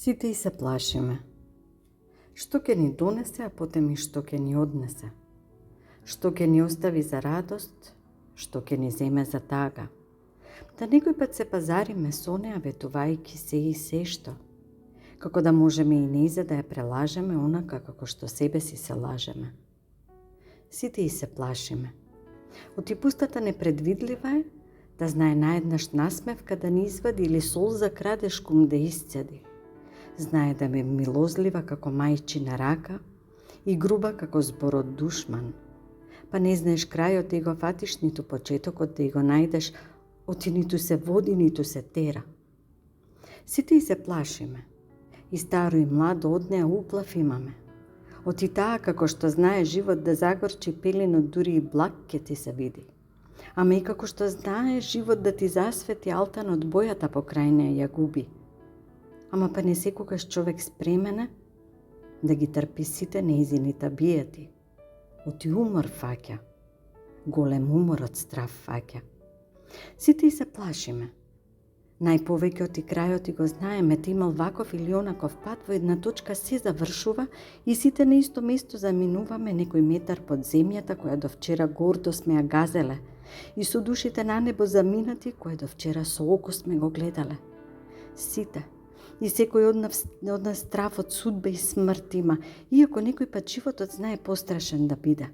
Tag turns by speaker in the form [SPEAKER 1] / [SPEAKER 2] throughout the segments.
[SPEAKER 1] Сите и се плашиме. Што ќе ни донесе, а потем и што ќе ни однесе? Што ќе ни остави за радост, што ќе ни земе за тага? Да некој пат се пазариме со неа, ветувајќи се и се што, како да можеме и нејза да ја прелажеме онака како што себе си се лажеме. Сите и се плашиме. Оти пустата непредвидлива е, да знае наеднаш насмевка да ни извади или солза крадешком да исцеди. Знае да ме милозлива како мајчина рака и груба како зборот душман. Па не знаеш крајот да го фатиш, ниту почетокот да го најдеш, оти ниту се води, ниту се тера. Сите и се плашиме. И старо и младо од неа уплав имаме. Оти таа како што знае живот да загорчи пеленот, дури и благ ке ти се види. Ама и како што знае живот да ти засвети алтанот, бојата покрај неа ја губи. Ама па не секогаш човек спремен е да ги трпи сите нејзини табиети. Оти умор фаќа, голем умор од страв фаќа. Сите и се плашиме. Најповеќе оти крајот и го знаеме, те имал ваков или онаков пат, во една точка се завршува и сите на исто место заминуваме некој метар под земјата која до вчера гордо сме ја газеле и со душите на небо заминати која до вчера со око сме го гледале. Сите и секој од нас страв од судба и смрт има, иако некој пат животот знае пострашен да биде.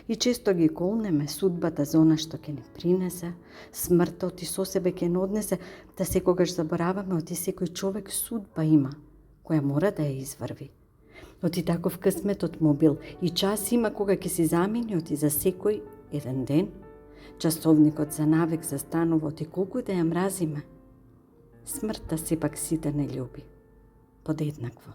[SPEAKER 1] И често ги колнеме судбата за она што ќе ни принесе, смртта оти со себе ќе не однесе, да секогаш забораваме оти секој човек судба има, која мора да ја изврви. Оти таков късметот му бил и час има кога ќе си замини оти за секој еден ден, часовникот за навек застанува оти колку и да ја мразиме. Смртта сепак сите не љуби, подеднакво.